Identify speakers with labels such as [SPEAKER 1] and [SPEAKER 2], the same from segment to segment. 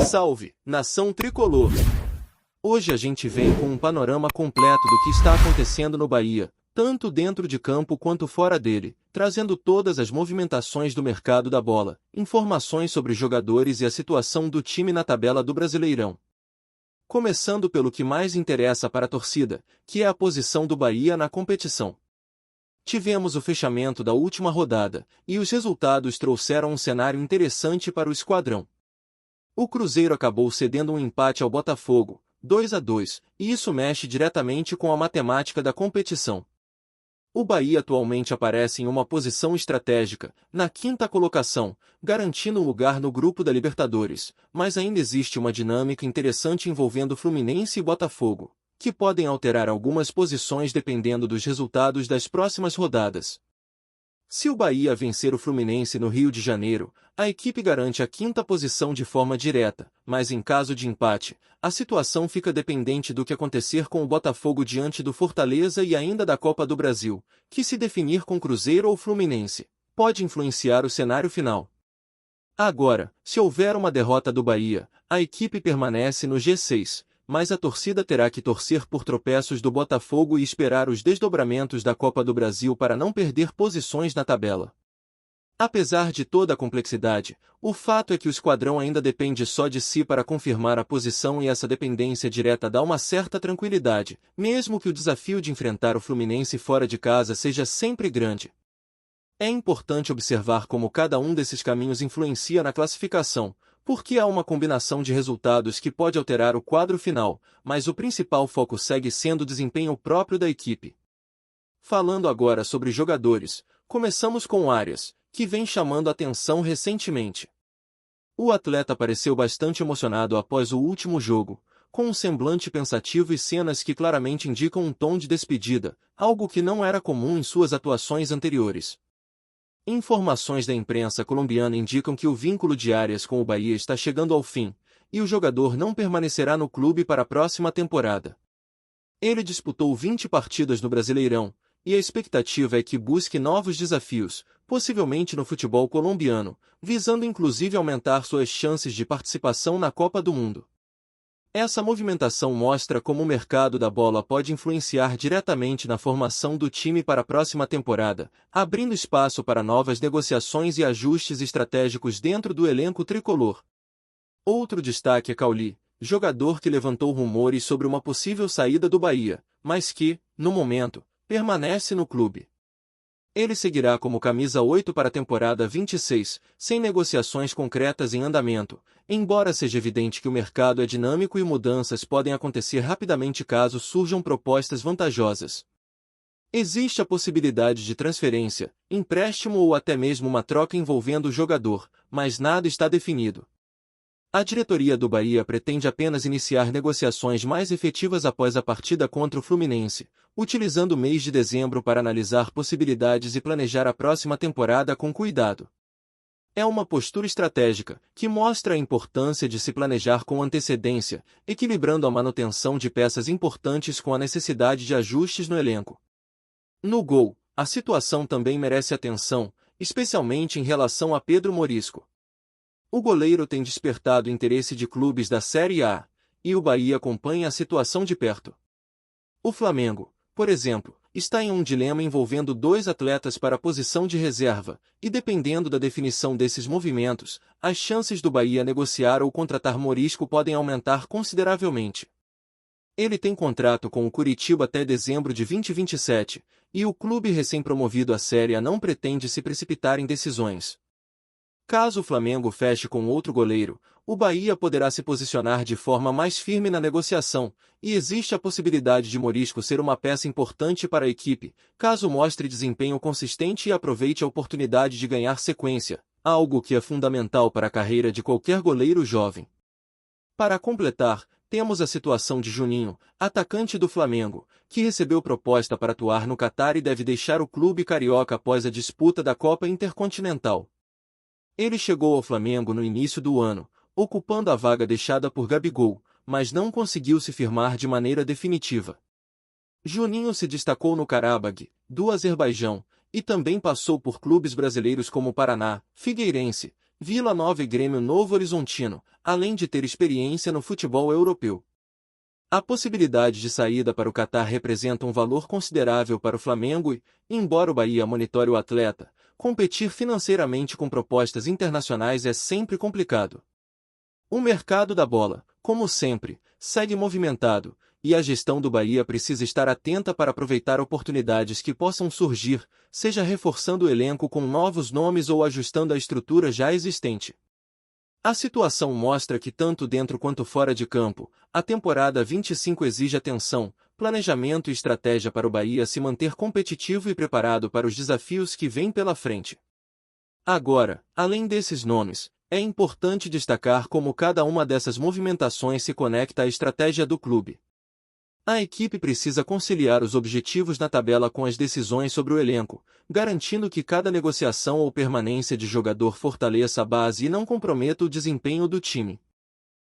[SPEAKER 1] Salve, nação tricolor! Hoje a gente vem com um panorama completo do que está acontecendo no Bahia, tanto dentro de campo quanto fora dele, trazendo todas as movimentações do mercado da bola, informações sobre jogadores e a situação do time na tabela do Brasileirão. Começando pelo que mais interessa para a torcida, que é a posição do Bahia na competição. Tivemos o fechamento da última rodada, e os resultados trouxeram um cenário interessante para o esquadrão. O Cruzeiro acabou cedendo um empate ao Botafogo, 2-2, e isso mexe diretamente com a matemática da competição. O Bahia atualmente aparece em uma posição estratégica, na quinta colocação, garantindo um lugar no grupo da Libertadores, mas ainda existe uma dinâmica interessante envolvendo Fluminense e Botafogo, que podem alterar algumas posições dependendo dos resultados das próximas rodadas. Se o Bahia vencer o Fluminense no Rio de Janeiro, a equipe garante a quinta posição de forma direta, mas em caso de empate, a situação fica dependente do que acontecer com o Botafogo diante do Fortaleza e ainda da Copa do Brasil, que se definir com Cruzeiro ou Fluminense, pode influenciar o cenário final. Agora, se houver uma derrota do Bahia, a equipe permanece no G6, mas a torcida terá que torcer por tropeços do Botafogo e esperar os desdobramentos da Copa do Brasil para não perder posições na tabela. Apesar de toda a complexidade, o fato é que o esquadrão ainda depende só de si para confirmar a posição e essa dependência direta dá uma certa tranquilidade, mesmo que o desafio de enfrentar o Fluminense fora de casa seja sempre grande. É importante observar como cada um desses caminhos influencia na classificação, porque há uma combinação de resultados que pode alterar o quadro final, mas o principal foco segue sendo o desempenho próprio da equipe. Falando agora sobre jogadores, começamos com Arias, que vem chamando atenção recentemente. O atleta pareceu bastante emocionado após o último jogo, com um semblante pensativo e cenas que claramente indicam um tom de despedida, algo que não era comum em suas atuações anteriores. Informações da imprensa colombiana indicam que o vínculo de Arias com o Bahia está chegando ao fim, e o jogador não permanecerá no clube para a próxima temporada. Ele disputou 20 partidas no Brasileirão, e a expectativa é que busque novos desafios, possivelmente no futebol colombiano, visando inclusive aumentar suas chances de participação na Copa do Mundo. Essa movimentação mostra como o mercado da bola pode influenciar diretamente na formação do time para a próxima temporada, abrindo espaço para novas negociações e ajustes estratégicos dentro do elenco tricolor. Outro destaque é Cauli, jogador que levantou rumores sobre uma possível saída do Bahia, mas que, no momento, permanece no clube. Ele seguirá como camisa 8 para a temporada 26, sem negociações concretas em andamento, embora seja evidente que o mercado é dinâmico e mudanças podem acontecer rapidamente caso surjam propostas vantajosas. Existe a possibilidade de transferência, empréstimo ou até mesmo uma troca envolvendo o jogador, mas nada está definido. A diretoria do Bahia pretende apenas iniciar negociações mais efetivas após a partida contra o Fluminense, utilizando o mês de dezembro para analisar possibilidades e planejar a próxima temporada com cuidado. É uma postura estratégica, que mostra a importância de se planejar com antecedência, equilibrando a manutenção de peças importantes com a necessidade de ajustes no elenco. No gol, a situação também merece atenção, especialmente em relação a Pedro Morisco. O goleiro tem despertado interesse de clubes da Série A, e o Bahia acompanha a situação de perto. O Flamengo, por exemplo, está em um dilema envolvendo dois atletas para a posição de reserva, e dependendo da definição desses movimentos, as chances do Bahia negociar ou contratar Morisco podem aumentar consideravelmente. Ele tem contrato com o Coritiba até dezembro de 2027, e o clube recém-promovido à Série A não pretende se precipitar em decisões. Caso o Flamengo feche com outro goleiro, o Bahia poderá se posicionar de forma mais firme na negociação, e existe a possibilidade de Morisco ser uma peça importante para a equipe, caso mostre desempenho consistente e aproveite a oportunidade de ganhar sequência, algo que é fundamental para a carreira de qualquer goleiro jovem. Para completar, temos a situação de Juninho, atacante do Flamengo, que recebeu proposta para atuar no Catar e deve deixar o clube carioca após a disputa da Copa Intercontinental. Ele chegou ao Flamengo no início do ano, ocupando a vaga deixada por Gabigol, mas não conseguiu se firmar de maneira definitiva. Juninho se destacou no Qarabag, do Azerbaijão, e também passou por clubes brasileiros como Paraná, Figueirense, Vila Nova e Grêmio Novo Horizontino, além de ter experiência no futebol europeu. A possibilidade de saída para o Catar representa um valor considerável para o Flamengo e, embora o Bahia monitore o atleta, competir financeiramente com propostas internacionais é sempre complicado. O mercado da bola, como sempre, segue movimentado, e a gestão do Bahia precisa estar atenta para aproveitar oportunidades que possam surgir, seja reforçando o elenco com novos nomes ou ajustando a estrutura já existente. A situação mostra que tanto dentro quanto fora de campo, a temporada 25 exige atenção, planejamento e estratégia para o Bahia se manter competitivo e preparado para os desafios que vêm pela frente. Agora, além desses nomes, é importante destacar como cada uma dessas movimentações se conecta à estratégia do clube. A equipe precisa conciliar os objetivos na tabela com as decisões sobre o elenco, garantindo que cada negociação ou permanência de jogador fortaleça a base e não comprometa o desempenho do time.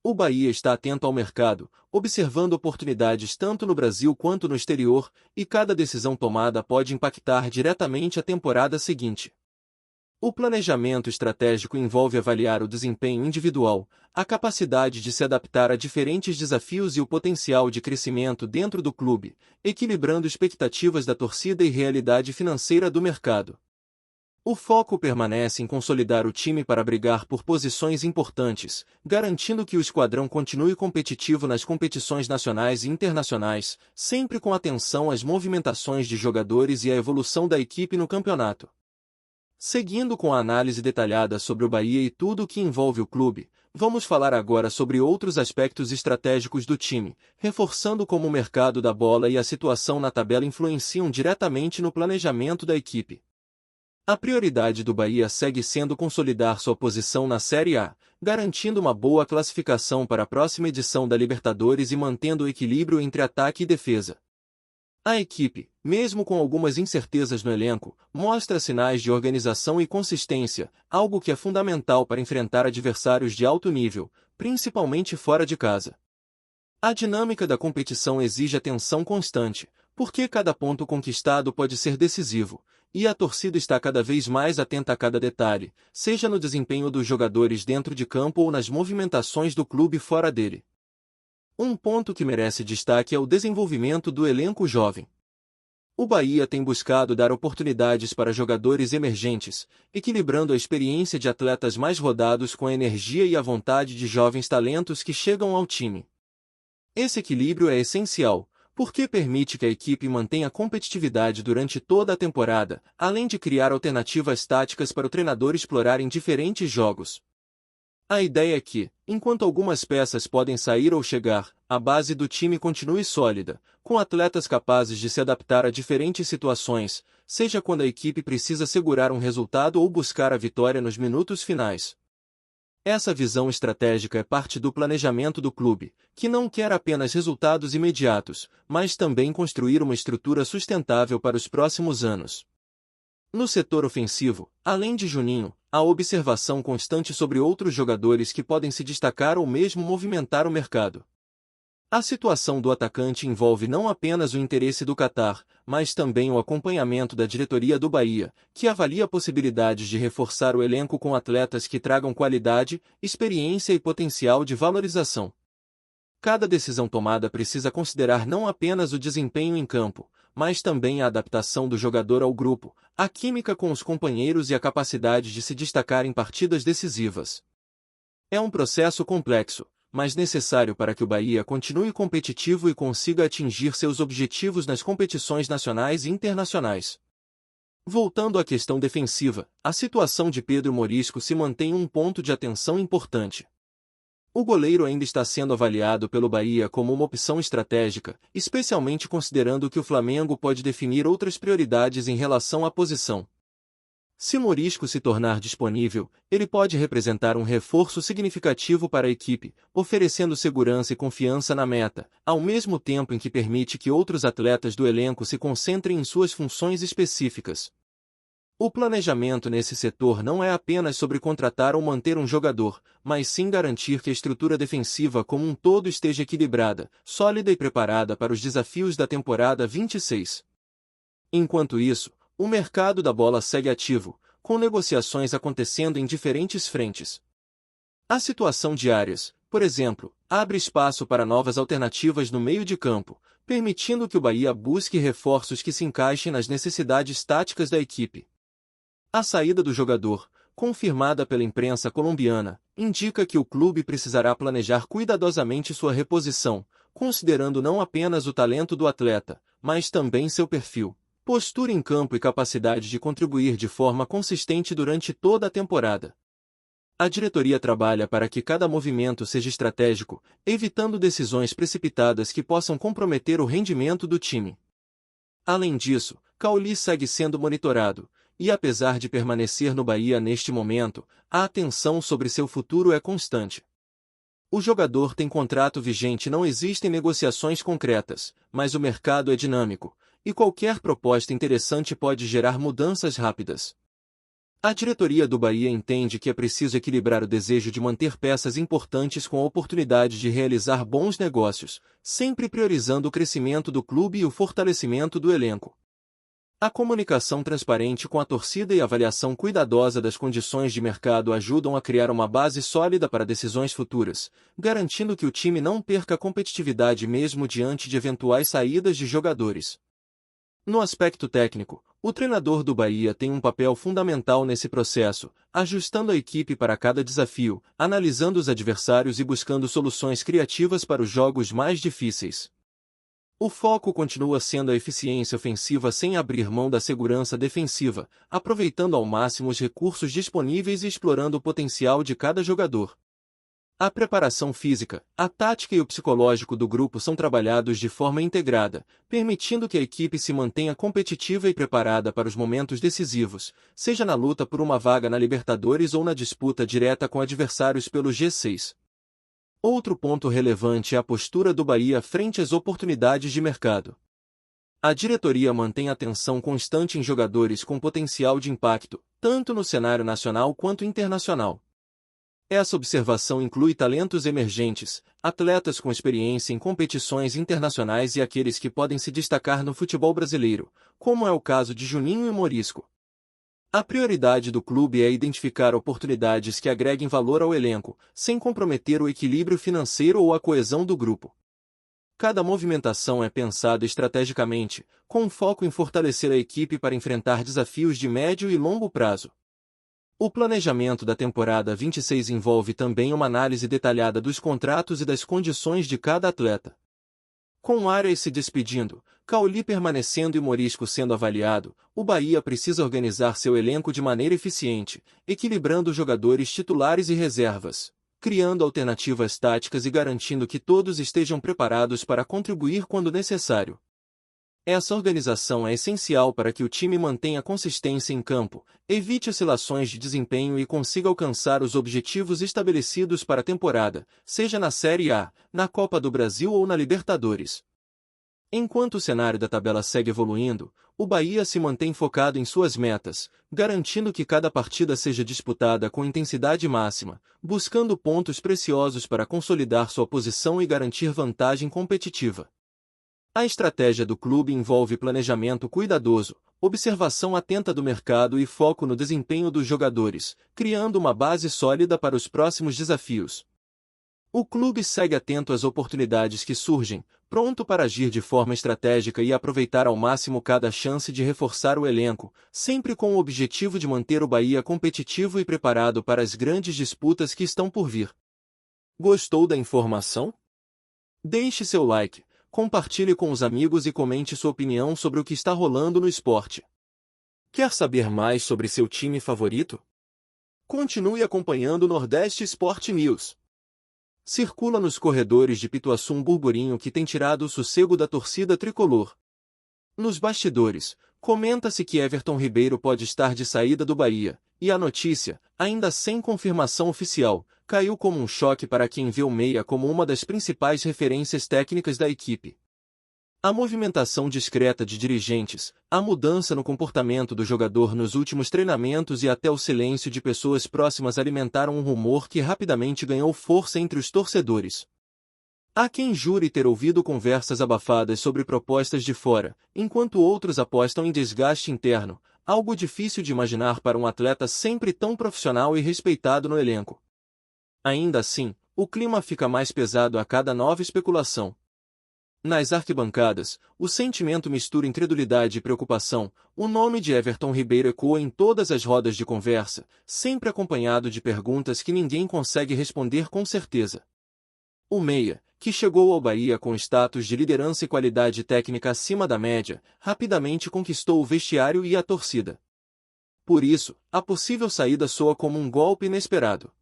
[SPEAKER 1] O Bahia está atento ao mercado, observando oportunidades tanto no Brasil quanto no exterior, e cada decisão tomada pode impactar diretamente a temporada seguinte. O planejamento estratégico envolve avaliar o desempenho individual, a capacidade de se adaptar a diferentes desafios e o potencial de crescimento dentro do clube, equilibrando expectativas da torcida e realidade financeira do mercado. O foco permanece em consolidar o time para brigar por posições importantes, garantindo que o esquadrão continue competitivo nas competições nacionais e internacionais, sempre com atenção às movimentações de jogadores e à evolução da equipe no campeonato. Seguindo com a análise detalhada sobre o Bahia e tudo o que envolve o clube, vamos falar agora sobre outros aspectos estratégicos do time, reforçando como o mercado da bola e a situação na tabela influenciam diretamente no planejamento da equipe. A prioridade do Bahia segue sendo consolidar sua posição na Série A, garantindo uma boa classificação para a próxima edição da Libertadores e mantendo o equilíbrio entre ataque e defesa. A equipe, mesmo com algumas incertezas no elenco, mostra sinais de organização e consistência, algo que é fundamental para enfrentar adversários de alto nível, principalmente fora de casa. A dinâmica da competição exige atenção constante, porque cada ponto conquistado pode ser decisivo, e a torcida está cada vez mais atenta a cada detalhe, seja no desempenho dos jogadores dentro de campo ou nas movimentações do clube fora dele. Um ponto que merece destaque é o desenvolvimento do elenco jovem. O Bahia tem buscado dar oportunidades para jogadores emergentes, equilibrando a experiência de atletas mais rodados com a energia e a vontade de jovens talentos que chegam ao time. Esse equilíbrio é essencial, porque permite que a equipe mantenha competitividade durante toda a temporada, além de criar alternativas táticas para o treinador explorar em diferentes jogos. A ideia é que, enquanto algumas peças podem sair ou chegar, a base do time continue sólida, com atletas capazes de se adaptar a diferentes situações, seja quando a equipe precisa segurar um resultado ou buscar a vitória nos minutos finais. Essa visão estratégica é parte do planejamento do clube, que não quer apenas resultados imediatos, mas também construir uma estrutura sustentável para os próximos anos. No setor ofensivo, além de Juninho, há observação constante sobre outros jogadores que podem se destacar ou mesmo movimentar o mercado. A situação do atacante envolve não apenas o interesse do Catar, mas também o acompanhamento da diretoria do Bahia, que avalia possibilidades de reforçar o elenco com atletas que tragam qualidade, experiência e potencial de valorização. Cada decisão tomada precisa considerar não apenas o desempenho em campo, mas também a adaptação do jogador ao grupo, a química com os companheiros e a capacidade de se destacar em partidas decisivas. É um processo complexo, mas necessário para que o Bahia continue competitivo e consiga atingir seus objetivos nas competições nacionais e internacionais. Voltando à questão defensiva, a situação de Pedro Morisco se mantém um ponto de atenção importante. O goleiro ainda está sendo avaliado pelo Bahia como uma opção estratégica, especialmente considerando que o Flamengo pode definir outras prioridades em relação à posição. Se Morisco se tornar disponível, ele pode representar um reforço significativo para a equipe, oferecendo segurança e confiança na meta, ao mesmo tempo em que permite que outros atletas do elenco se concentrem em suas funções específicas. O planejamento nesse setor não é apenas sobre contratar ou manter um jogador, mas sim garantir que a estrutura defensiva como um todo esteja equilibrada, sólida e preparada para os desafios da temporada 26. Enquanto isso, o mercado da bola segue ativo, com negociações acontecendo em diferentes frentes. A situação de Arias, por exemplo, abre espaço para novas alternativas no meio de campo, permitindo que o Bahia busque reforços que se encaixem nas necessidades táticas da equipe. A saída do jogador, confirmada pela imprensa colombiana, indica que o clube precisará planejar cuidadosamente sua reposição, considerando não apenas o talento do atleta, mas também seu perfil, postura em campo e capacidade de contribuir de forma consistente durante toda a temporada. A diretoria trabalha para que cada movimento seja estratégico, evitando decisões precipitadas que possam comprometer o rendimento do time. Além disso, Cauli segue sendo monitorado, e apesar de permanecer no Bahia neste momento, a atenção sobre seu futuro é constante. O jogador tem contrato vigente e não existem negociações concretas, mas o mercado é dinâmico, e qualquer proposta interessante pode gerar mudanças rápidas. A diretoria do Bahia entende que é preciso equilibrar o desejo de manter peças importantes com a oportunidade de realizar bons negócios, sempre priorizando o crescimento do clube e o fortalecimento do elenco. A comunicação transparente com a torcida e a avaliação cuidadosa das condições de mercado ajudam a criar uma base sólida para decisões futuras, garantindo que o time não perca competitividade mesmo diante de eventuais saídas de jogadores. No aspecto técnico, o treinador do Bahia tem um papel fundamental nesse processo, ajustando a equipe para cada desafio, analisando os adversários e buscando soluções criativas para os jogos mais difíceis. O foco continua sendo a eficiência ofensiva sem abrir mão da segurança defensiva, aproveitando ao máximo os recursos disponíveis e explorando o potencial de cada jogador. A preparação física, a tática e o psicológico do grupo são trabalhados de forma integrada, permitindo que a equipe se mantenha competitiva e preparada para os momentos decisivos, seja na luta por uma vaga na Libertadores ou na disputa direta com adversários pelo G6. Outro ponto relevante é a postura do Bahia frente às oportunidades de mercado. A diretoria mantém atenção constante em jogadores com potencial de impacto, tanto no cenário nacional quanto internacional. Essa observação inclui talentos emergentes, atletas com experiência em competições internacionais e aqueles que podem se destacar no futebol brasileiro, como é o caso de Juninho e Morisco. A prioridade do clube é identificar oportunidades que agreguem valor ao elenco, sem comprometer o equilíbrio financeiro ou a coesão do grupo. Cada movimentação é pensada estrategicamente, com foco em fortalecer a equipe para enfrentar desafios de médio e longo prazo. O planejamento da temporada 26 envolve também uma análise detalhada dos contratos e das condições de cada atleta. Com Arias se despedindo, Cauli permanecendo e Morisco sendo avaliado, o Bahia precisa organizar seu elenco de maneira eficiente, equilibrando jogadores titulares e reservas, criando alternativas táticas e garantindo que todos estejam preparados para contribuir quando necessário. Essa organização é essencial para que o time mantenha consistência em campo, evite oscilações de desempenho e consiga alcançar os objetivos estabelecidos para a temporada, seja na Série A, na Copa do Brasil ou na Libertadores. Enquanto o cenário da tabela segue evoluindo, o Bahia se mantém focado em suas metas, garantindo que cada partida seja disputada com intensidade máxima, buscando pontos preciosos para consolidar sua posição e garantir vantagem competitiva. A estratégia do clube envolve planejamento cuidadoso, observação atenta do mercado e foco no desempenho dos jogadores, criando uma base sólida para os próximos desafios. O clube segue atento às oportunidades que surgem, pronto para agir de forma estratégica e aproveitar ao máximo cada chance de reforçar o elenco, sempre com o objetivo de manter o Bahia competitivo e preparado para as grandes disputas que estão por vir. Gostou da informação? Deixe seu like, compartilhe com os amigos e comente sua opinião sobre o que está rolando no esporte. Quer saber mais sobre seu time favorito? Continue acompanhando o Nordeste Sport News. Circula nos corredores de Pituaçu um burburinho que tem tirado o sossego da torcida tricolor. Nos bastidores, comenta-se que Everton Ribeiro pode estar de saída do Bahia, e a notícia, ainda sem confirmação oficial, caiu como um choque para quem vê o meia como uma das principais referências técnicas da equipe. A movimentação discreta de dirigentes, a mudança no comportamento do jogador nos últimos treinamentos e até o silêncio de pessoas próximas alimentaram um rumor que rapidamente ganhou força entre os torcedores. Há quem jure ter ouvido conversas abafadas sobre propostas de fora, enquanto outros apostam em desgaste interno, algo difícil de imaginar para um atleta sempre tão profissional e respeitado no elenco. Ainda assim, o clima fica mais pesado a cada nova especulação. Nas arquibancadas, o sentimento mistura incredulidade e preocupação. O nome de Everton Ribeiro ecoa em todas as rodas de conversa, sempre acompanhado de perguntas que ninguém consegue responder com certeza. O meia, que chegou ao Bahia com status de liderança e qualidade técnica acima da média, rapidamente conquistou o vestiário e a torcida. Por isso, a possível saída soa como um golpe inesperado.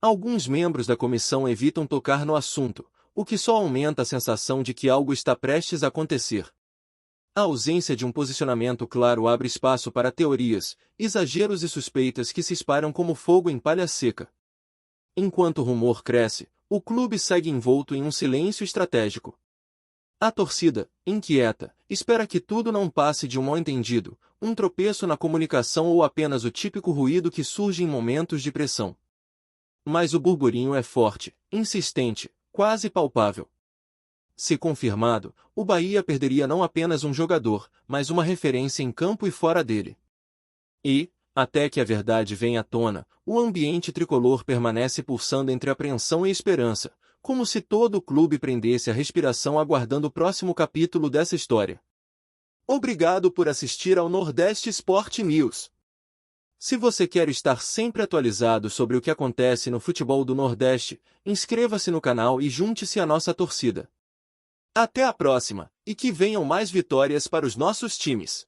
[SPEAKER 1] Alguns membros da comissão evitam tocar no assunto, o que só aumenta a sensação de que algo está prestes a acontecer. A ausência de um posicionamento claro abre espaço para teorias, exageros e suspeitas que se espalham como fogo em palha seca. Enquanto o rumor cresce, o clube segue envolto em um silêncio estratégico. A torcida, inquieta, espera que tudo não passe de um mal-entendido, um tropeço na comunicação ou apenas o típico ruído que surge em momentos de pressão. Mas o burburinho é forte, insistente, quase palpável. Se confirmado, o Bahia perderia não apenas um jogador, mas uma referência em campo e fora dele. E, até que a verdade venha à tona, o ambiente tricolor permanece pulsando entre apreensão e esperança, como se todo o clube prendesse a respiração aguardando o próximo capítulo dessa história. Obrigado por assistir ao Nordeste Sport News. Se você quer estar sempre atualizado sobre o que acontece no futebol do Nordeste, inscreva-se no canal e junte-se à nossa torcida. Até a próxima, e que venham mais vitórias para os nossos times!